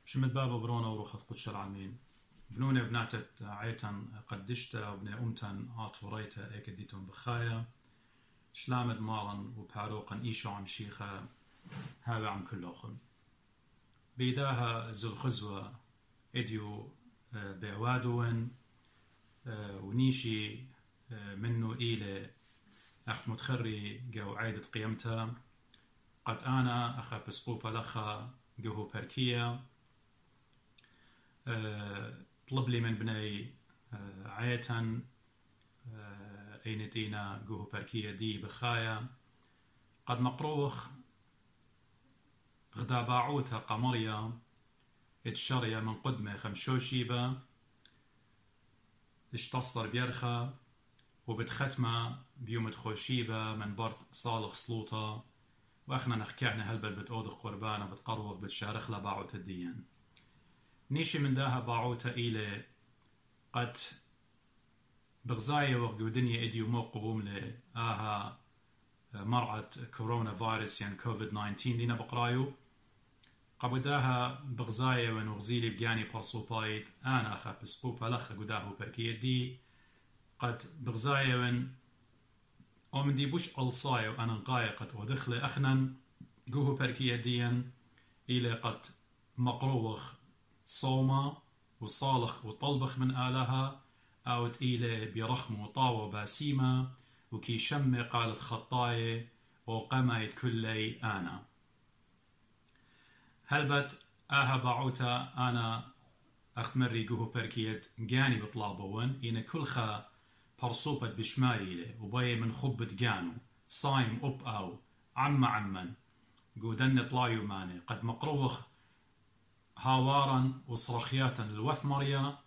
شمت بابا برونا وروح قدش العالمين بنوني بنعتت عيتن قدشتا وبني أمتن عطوريتا ايك ديتون بخايا شلامد مالن وبحاروقن إيشو عم شيخا هاوي عم كلوخن بيداها زو الخزوة إديو بيوادوين ونيشي منو إيلي أخ متخري جو عيدة قيمتها قد أنا أخا بسقوبة لخا جوهو بركية طلب لي من بني عيتن أينتينا جوهو بركية دي بخايا قد مقروخ غدا باعوتها قمرية اتشرية من قدمة خمشوشيبة اشتصر بيرخا وبتختمة بيوم خوشيبة من برد صالح سلوطة واخنا نحكينا هلبل بتأوضخ قربانة بتقروخ بتشارخ لباعوت الدين نيشي من داها باعوتها إلى قد بغزاية وقو دنيا إديو موقبوم لآها مرعة كورونا فيروس يعني كوفيد 19 دينا بقرايو قبداها بغزاية ونغزيلي بجاني باسوبايد أنا أخا بسقوبة لخا قداهو بركية دي قد بغزاية ون ومن دي بوش ألصاية وأنا نقاية قد ودخلي أخنا قوهو بركية ديا إلى قد مقروخ صومة وصالخ وطلبخ من آلها أوت إلى برخم وطاوة باسيمة وكي شمي قالت خطاية وقميت كلي أنا هلبت آها باعوتا أنا أختمري قوهو بركية جاني بطلابون إن كلخا برصوبة بشمايلة وباي من خبة جانو صايم أب أو عمن قودن طلايو ماني قد مقروخ هاوارا وصرخياتا الوثمريا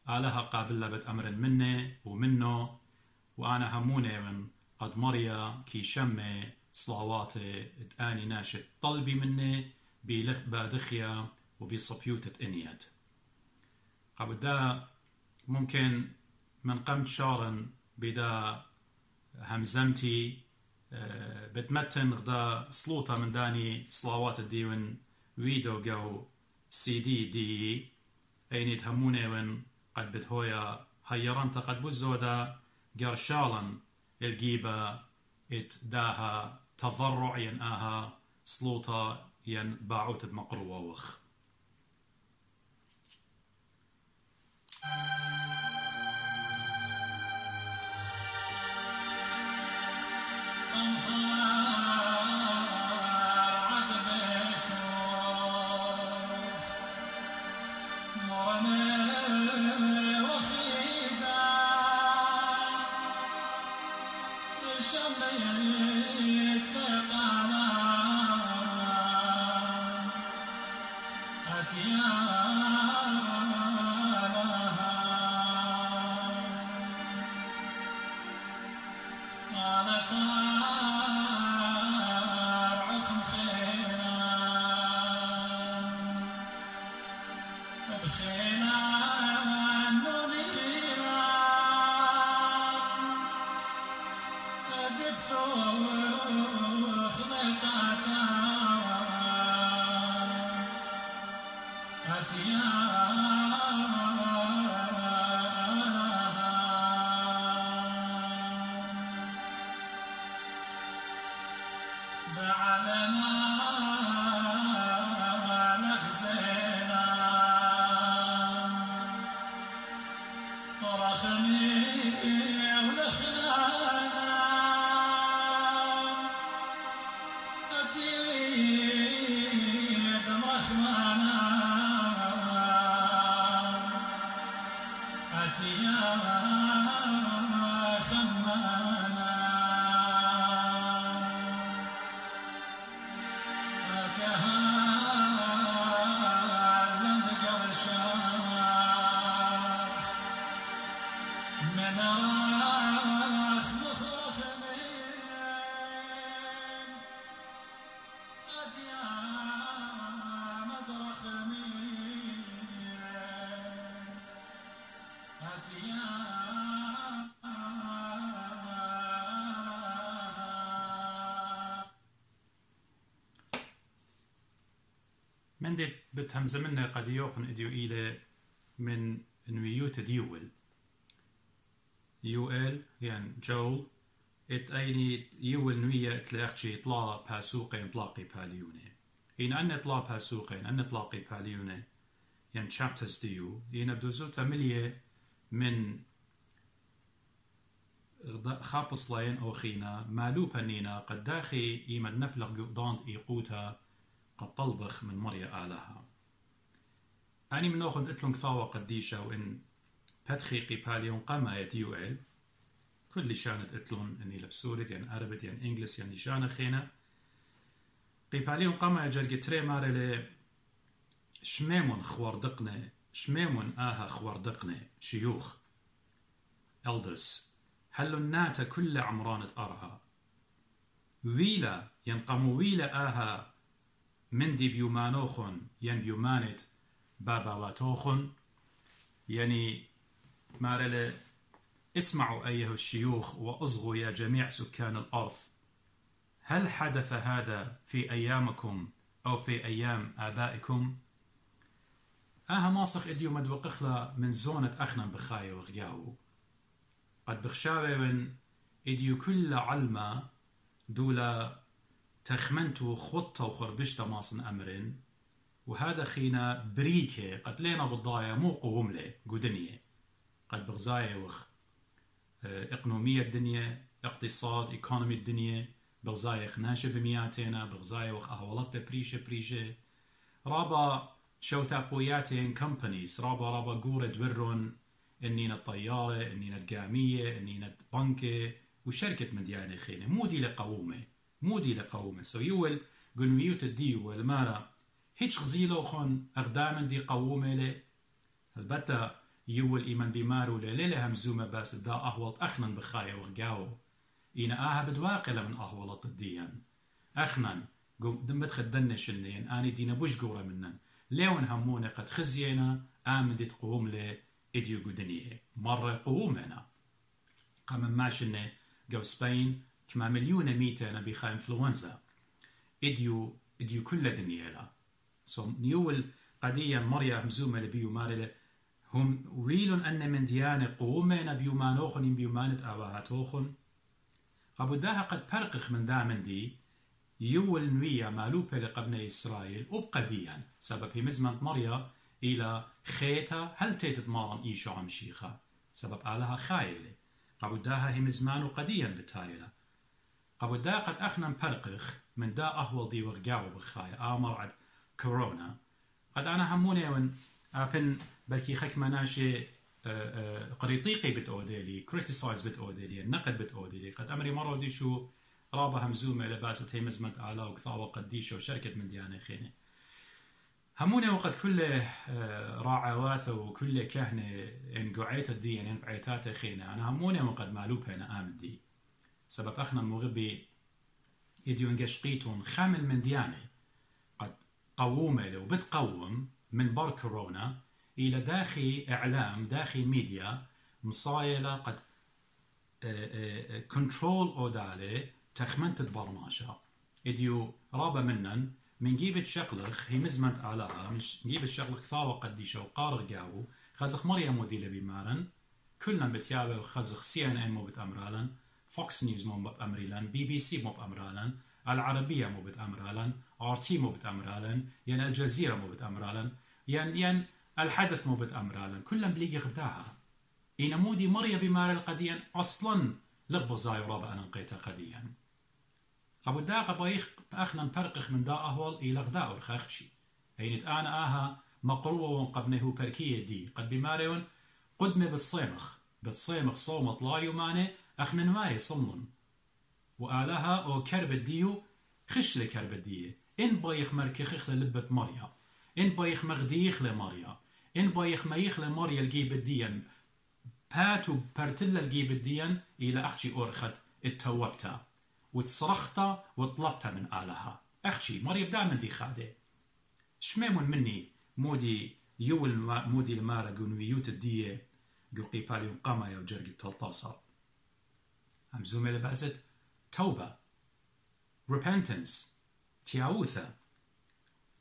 آلها قابلة بتأمر مني ومنه وأنا هموني من قد مريا كي شمي صلاواتي تآني ناشد طلبي مني بادخيا وبصبيوتة إنيات قبدا ممكن من قمت شارن بدا همزمتي بتمتن غدا سلوطة من داني صلاوات الديون ويدو جو سي دي ايني تهموني ون قد بتهويا هيرانتا قد بزودا قرشالا الجيبة ات داها تضرع ين آها سلوطة ين باعوت بمقروة وخ عندي بتهمزمنا قد يوخن إديو إلى من نويوت ديول يوال يعني جول أيني يول نوية تلاقي طلا باسوقين طلاقي باليوني إن أن طلا باسوقين أن طلاقي باليوني يعني chapters ديو إن بدوزوتا ملية من خابص لاين أو خينا مالو بنينا قد داخي إيمن نبلغ قضاند إيقوتا قد طلبخ من مريا آلها أني من أخذ إتلون كثاوة قديشة وإن بدخي قباليون قاما يتيوئل كل شانت إتلون إني لبسورت يعني أربت يعني إنجلس يعني شانة خينا قباليون قاما يجرق تري مارلي شميمون خواردقنا شميمون آها خواردقنا شيوخ elders هلو الناتا كل عمرانة أرها ويلا ينقمو ويلا آها من دي بيومانوخن ين بيومانت بابا واتوخن يعني مارلة اسمعوا أيها الشيوخ وأصغوا يا جميع سكان الأرض هل حدث هذا في أيامكم أو في أيام آبائكم آها ماسخ إديو مدوقخلا من زونة أخنا بخايا وغياو قد بخشاوي من إديو كل علمة دولا تخمنتو خطة وخربشتا ماصن أمرين وهذا خينا بريكة قد لينا بالضايا مو قوملة قدنية قد بغزايا وخ إقنومية الدنيا اقتصاد إيكونومي الدنيا بغزايا خناشة بمياتينا بغزايا وخ أهولات بريشة رابا شوتا بوياتين كمبانيز رابا قورة دورون إنينا الطيارة إنينا القامية إنينا البنكة وشركة مديانة خينا مودي لقومة سو يول قنويوت الديو والمارا هيج غزيلو خون أغدامن دي قومة لي البتة يول إيمان بمارو ليلة همزومة بس دا أهولت أخنن بخايا وغاو إينا آها بدواقلة من أهولت الديان أخنن دمت خدنا شنين آني دينا بوش قورة منن ليون همونا قد خزينا آمن دي تقوم لي إديو قدنية مرة قومنا قام ماشنة جو سبين كما مليون ميتة بيخا إنفلونزا إديو كل دنيا لا نيول قضية مريا همزومة لبيو مارلة هم ويلون أن من ديانة قومنا بيومانوخن بيومانت آواهاتوخن قبوداها قد برقخ من دامن دي يول نوية مالوبة لقبنا إسرائيل وبقديا سبب هي مزمنت مريا إلى خيتا هل تتمارن إيشو عم شيخة سبب آلها خايلة قبوداها هي مزمان وقديا بتايلة قبوداها قد أخنا برقخ من دا أهول دي وغاو بخايا مرعد كورونا قد أنا هموني ون أبن بلكي خك مناشي قريطيقي بتأوديلي كريتيسايز بتأوديلي النقد بتأوديلي قد أمري مرة دي شو رابا همزومة لباست هي مزمت آلا وكثاوة قديشة وشركة من ديانة خيني هموني وقد كل راعواثة وكل كهنة إن قعيت الدين إن قعيتات خينة أنا هموني وقد مالوب هنا آمن دي سبب أخنا المغبي يديو انقشقيتون خامل من ديانة قد قوومة لو بتقوم من بار كورونا إلى داخل إعلام داخل ميديا مصايلة قد كنترول أودالي تخمنت برماشة إديو رابا منن من جيبت شقلخ هي مزمنت آلاها مش جيبت شقلخ ثاوة قديشة وقارغ جاو خزخ مريم موديلة بمارن كلنا بتيابه خزخ CNN مو بتأمرالن فوكس نيوز مو بتأمرالن BBC مو بتأمرالن العربية مو بتأمرالن RT مو بتأمرالن يعني الجزيرة مو بتأمرالن يعني الحدث مو بتأمرالن كلنا بليجي غبداها إنا مودي مريم بمار القديا أصلا لغب زاي رابا أنا نقيتها قديا قبو دا قبايخ أخنا مبرقخ من دا أهول إلى غداء الخاخشي أينت أنا آها مقروة وقبنه بركية دي قد بماريون قدمة بتصيمخ صومت لا يماني أخنا نواي صمن وآلها أو كرب الديو خش لكرب الدية إن بايخ مركخخ للبة مريا إن بايخ مغديخ لمريا إن بايخ ميخ لمريا الجيب الديان باتو برتلا الجيب الديان إلى أختي أورخت اتوبتا وتصرختا وطلبتا من آلها أختي مريم دائما دي خادة شميمون مني مودي يول مودي المارا قنويوت الدية قلقي باليون قاما يو جرقي تلطاسا همزومي لبأست توبة repentance تياوثة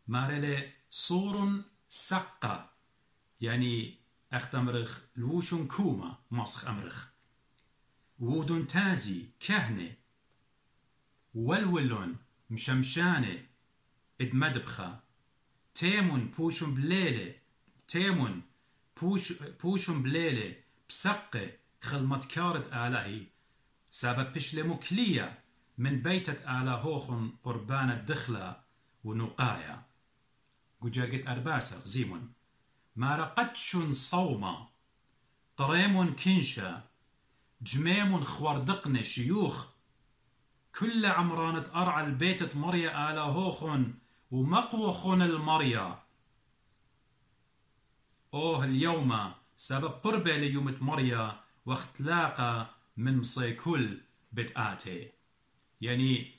مارلي صور سقة يعني أختمرخ الوشن كوما ماسخ أمرخ وودن تازي كهنة ولولون مشمشانة ادمدبخة تيمون بوشن بليلة تيمون بوشن بليلة بسقة خلمتكارة آلهي سبب بشلمو كلية من بيتة آلهوخن قربان الدخلة ونقايا قجاقت أرباسة زيمون ما رقدشن صوما طريمون كنشا جميمون خوردقن شيوخ كل عمرانة أرعى البيتة مريا آلهوخن ومقوخن المريا أوه اليوم سبب قربة ليومة مريا واختلاقة من مصيكل بتآتي يعني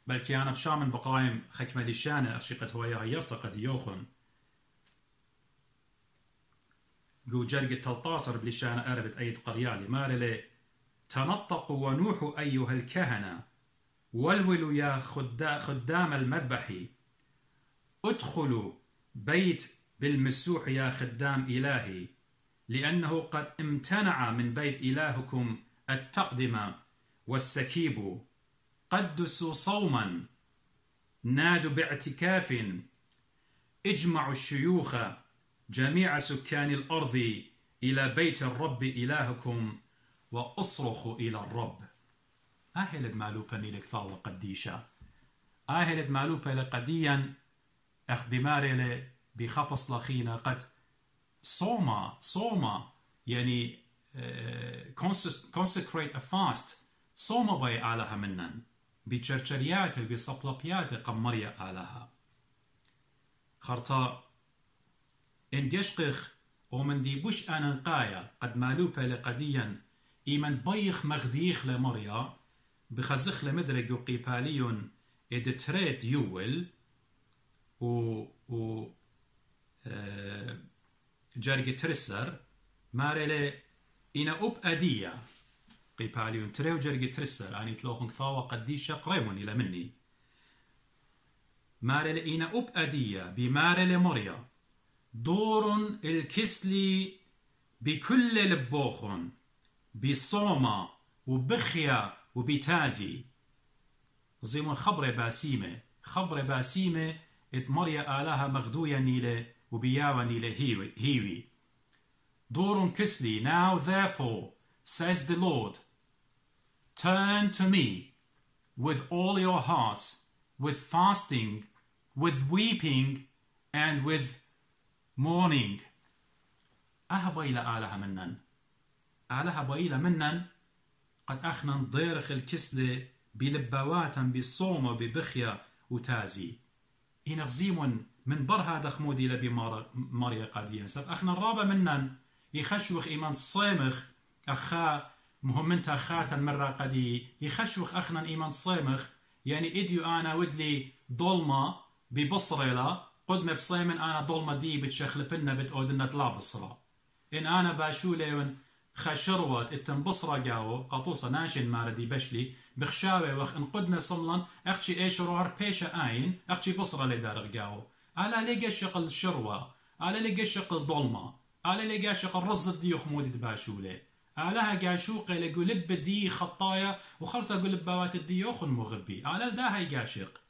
بلكي أنا بشامن بقايم خكمة لشانة أرشيقة هوايا يرتقد يوخن جو جرقة تلطاصر بلشانة أربت أيد قريالي مارلي تنطقوا ونوحوا أيها الكهنة والولوا يا خدام المذبح ادخلوا بيت بالمسوح يا خدام إلهي لأنه قد امتنع من بيت إلهكم التقدمة والسكيب قدسوا صوما نادوا باعتكاف اجمعوا الشيوخ جميع سكان الأرض إلى بيت الرب إلهكم وأصرخوا إلى الرب أهلد مالوبا نيلك ثالة قديشة أهلد مالوبا لقديا أخ بماري بخبص لخينا قد صوما يعني consecrate a fast صوما باي آلها منن بچرچريات وبصبلبيات قمريا آلها خرطا إن جشقخ ومن دي بوش أنقايا قد مالوبا لقديا إيمن بيخ مغديخ لمريا بخزخ لمدرق وقيباليون إدتريت يول و جارجي ترسر مارلي إنا أب أدية قيباليون تريو جارجي ترسر أني تلوخن كثاوة قديشة قريبون إلى مني مارلي إنا أب أدية بمارلي مريا دور الكسلي بكل لبوخن بصومة وبخيا وبتازي زيمون خبر باسيمة ات مريا آلها مغدوية نيلة وبياوة نيلة هيوي دور كسلي now therefore says the Lord turn to me with all your hearts with fasting with weeping and with mourning أهبيلا آلها منن آلها بيلا منن قد أخنا ضيرخ الكسلة بلبواتا بالصومة ببخيا وتازي إن غزيمون من برها دخمودي لبي مريا قاديا سب أخنا الرابع منن يخشوخ إيمان صيمخ أخا مهمنتا خاتا مرة قدي يخشوخ أخنا إيمان صيمخ يعني إديو أنا ودلي ضلمة ببصرة قد بصيمن أنا ضلمة دي بتشخلبنا بتقودنا طلع بصرة إن أنا باشوليون خشروات التنبصرة جاو قطوصة ناشن ماردي بشلي بخشاوي وخ ان قدنا صملا اختي ايش روار بيشا اين اختي بصرة لدارغ جاو على لي قشق الشروة على لي قشق الظلمة على لي قشق الرز الديوخ مودي تباشولي علىها قاشوقي لقو لب دي خطايا وخرطة قو لبوات الديوخ المغبي على داها يقاشق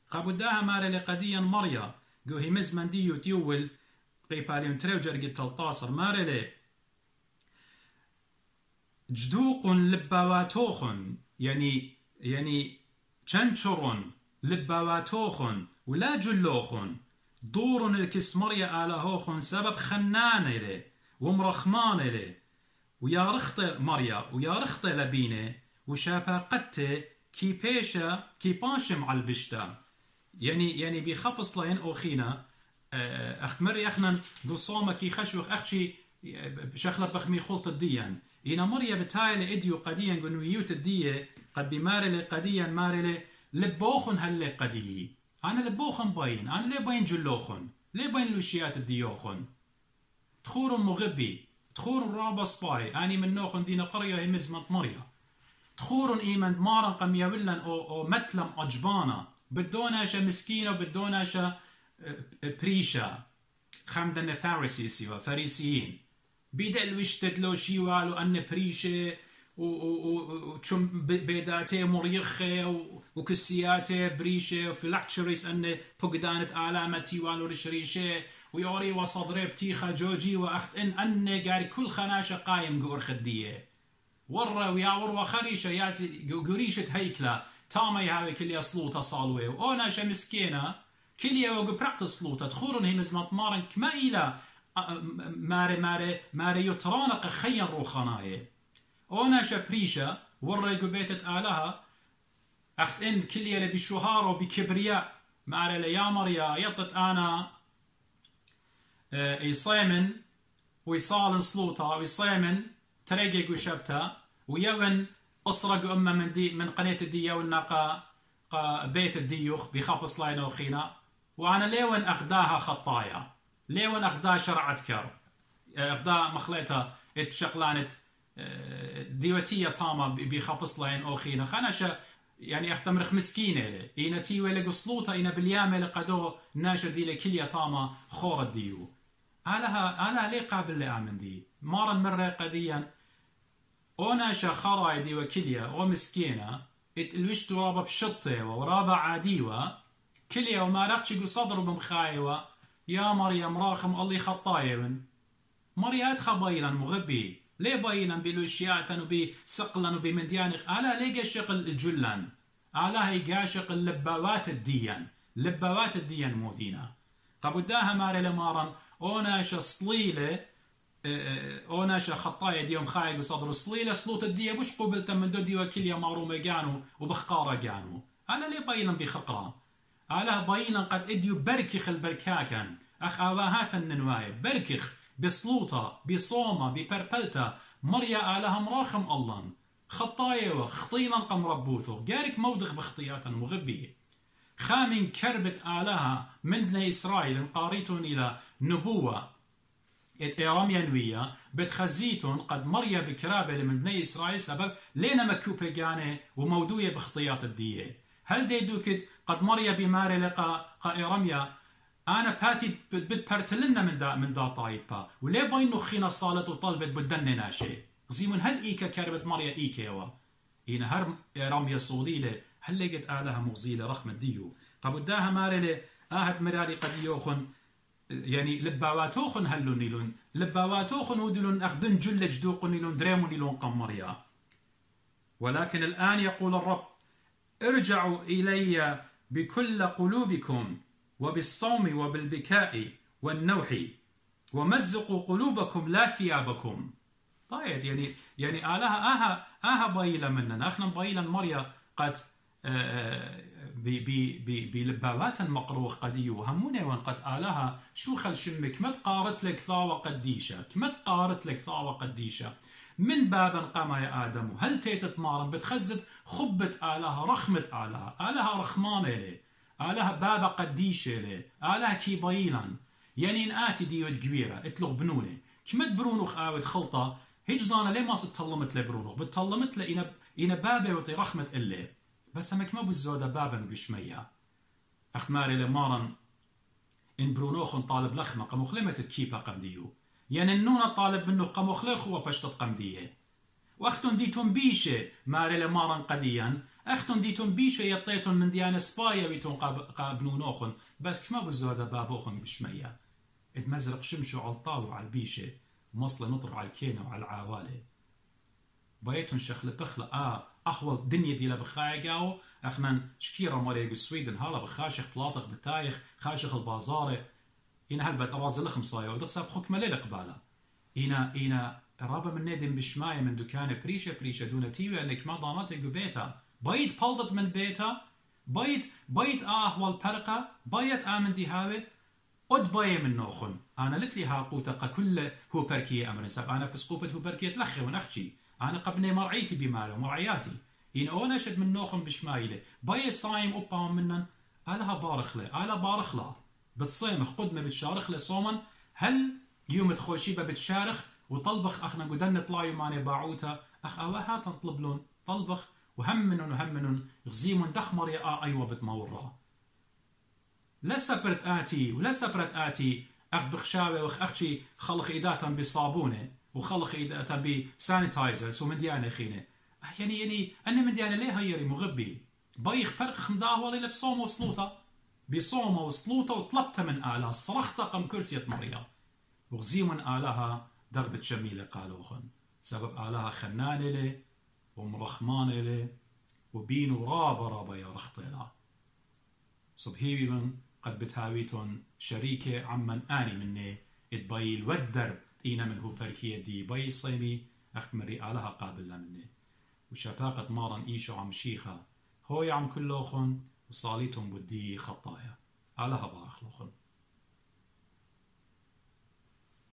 قابو داها ماري لقديا مريا قو هي مزمن ديو تيول قيباليون تريو جرقي تلطاصر ماري لي جدوق لبواتوخن يعني چنچرون لبواتوخن ولا جلوخن دور الكسمريا آلهوخن سبب خنان له ومرخمان له ويا رخت مريا ويا رخت لبينه وشابا قته كي بيشا كي بانشم على البشتا يعني بيخبص لين اوخينا اخت مريا اخنا قصومه كي خشوخ اختي شخلة بخمي خلط الديان إنا مريا بتايل إديو قديا قنو يوت الدية قد بمارلي قديا مارلي لبوخن هاللي قديي أنا لبوخن باين أنا ليه باين جلوخن ليه باين لوشيات الديوخن تخور مغبي تخور رابا سباي أني من نوخن دينا قرية هي مزمت مريا تخور إيمان مارا قميا ولن أو متلم أجبانا بدوناشا مسكينة وبدوناشا بريشا خمدن فارسي سوا فريسيين بيدل وشتت لو شيوالو أن بريشة وشم بيداتي مريخة وكسياتي بريشة وفي لحشريس أن بقدانت آلامتي والو رشريشة ويوري وصدري بتيخة جوجي وأخت أن قاري كل خناشة قايم قور خدية ورا وياور وخريشة ياتي قريشة هيكلة تامي هاوي كليا صلوطة صالوي وأوناشا مسكينة كليا وقبرعت صلوطة تخورن هي مزمات مارن كما إلى ماري يترانق خيا روخاناي أوناشا بريشة ورا قبيتة آلها أخت إن كليا لبي شهار وبكبرياء ماري ليامر يا يطت أنا يصيمن ويصالن صلوطة ويصيمن تريقي وشبتا ويون أسرق أمه من قناة الدية والناقة بيت الديوخ بخابص لاين وخينا وأنا ليون أخداها خطايا ليون أخدا شرعت كر أخدا مخليتها اتشقلانت ديوتية طامة بخابص لاين أوخينا خاناشا يعني أختمرخ مسكينة لي إينا تيوي لقصلوطة إينا باليامة لقدو ناشا دي لكلية طامة خور الديو على ليه قابل لآمن دي مارا مرة قديا أوناشا خراي دي وكلية ومسكينة الوش رابا بشطة ورابا عاديوة كلية وما رخشي صدر بمخايوة يا مريم راخم الله خطايون مريات خبايلا مغبي ليه بايلا بلوشياتا وبي سقلا وبي منديانخ على ليه قاشق الجلان على هي قاشق اللباوات الديان لباوات الديان مودينا قبداها ماري لمارن أوناشا صليلة أوناشا خطايا ديوم خايق وصدر صليلة صلوت الدية بوش قبلت من دو ديوة كليا معرومة جانو وبخقارة جانو على ليه بايلا بخقرة على بايلا قد اديو بركخ البركاكن أخ آواهات الننواية بركخ بصلوطة بصومة ببربلتا مريا آلها مراخم الله خطايا وخطيلا قم ربوثو جارك مودخ بخطيات مغبية خامن كربت آلها من بني إسرائيل قاريتون إلى نبوة إيراميانوية بتخزيتون قد مريا بكرابة من بني إسرائيل سبب لينا مكوبة جاني ومودوية بخطيات الدية هل دي دوكت قد مريا بماري لقى إيراميا أنا باتي بتبرتلنا من دا طايبا وليه بينو خينا صالت وطلبت بدن ناشي زيمون هل إيكا كربت مريا إيكاوا إينا هر إيراميا صوليلة هل لقت آلها مغزيلة رخمة ديو قبداها ماري آهد مراري قد يوخن يعني لباواتوخن هلو نيلون لباواتوخن ودلون أخدن جل جدوق نيلون دريمو نيلون قمريا ولكن الآن يقول الرب ارجعوا إلي بكل قلوبكم وبالصوم وبالبكاء والنوح ومزقوا قلوبكم لا ثيابكم طيب يعني آها بايلا مننا اخنا بايلا مريا قد بلباوات مقروخ قديو هموني وان قد آلها شو خل شمك ما تقارت لك ثاوة قديشة ما تقارت لك ثاوة قديشة من بابا قام يا آدم هل تيتت مارن بتخزد خبت آلها رخمة آلها رخمانة لي آلها بابا قديشة لي آلها كي بايلا يعني نآتي ديوت كبيرة اتلغ بنوني كما تبرونوخ آوت خلطة هجدانا ليه ما ستطلمت لبرونوخ بتطلمت لإنا بابا وطي رخمة اللي بس همك ما بالزودة بابا قشمية أخت ماري لمارن إن برونوخن طالب لخمة قموخلمة تكيبا قمديو يعني النونة طالب منه قموخلخ وبشتت قمدية وأختن ديتون بيشة ماري لمارن قديا أختن ديتون بيشة يطيتون من ديان سبايا بيتون قابنونوخن بس كما بالزودة بابوخن قشمية اتمزرق شمشو على الطاو على البيشة ومصل نطر على الكينة وعلى العوالي بايتون شخل بخلة أخوال دنيا دي لبخايقاو أخنا شكيرا مريق السويدن هالا بخاشخ بلاطخ بتايخ خاشخ البازارة إنا هالبت رازل خمصايا ودخسا بخكمة ليلة قبالة إنا رابا من ندم بشماية من دكان بريشة دون تيوي أنك ما ضاناتي قبيتا بايت بلطت من بيتا بايت أهوال برقة بايت آمن دي هاوي قد باية من نوخن أنا لتلي هاقوتا كل هو بركية أمر نساب أنا بسقوبة هو بركية تلخي ونخشي أنا قبني مرعيتي بمالي ومرعياتي إن أونا شد من نوخن بشمايلة باي صايم أبا منن ألها بارخلة ألا بارخلة بتصيم قدمة بتشارخلة صوما هل يوم تخوشيبة بتشارخ وطلبخ أخنا قدن طلايو ماني باعوتا أخ أواها تنطلب لون طلبخ وهم منن غزيم دخمر يا أيوة بتمورة لا سبرت آتي ولا سبرت آتي أخ بخشاوي وأخشي خلق إيداتا بصابونة وخلق إيداتا بسانيتايزرز ومديانة خينة يعني أنا مديانة ليه هيري مغبي بيخ برق خمداوة لي بصوم وصلوطة بصوم وصلوطة وطلبت من آلها صرخت قم كرسية مريا وغزي من آلها دغبت شميلة قالوخن سبب آلها خنانة لي ومرخمانة لي وبينو رابا يا رخطيلا صبهيبي من قد بتهاويتون شريكة عمن آني مني اتبايل والدرب إينا منه بركية دي باي صيمي أخمري آلها قابل مني وشباقة مارن إيشو عم شيخة هوي عم كلوخن وصاليتهم بدي خطايا آلها باخلوخن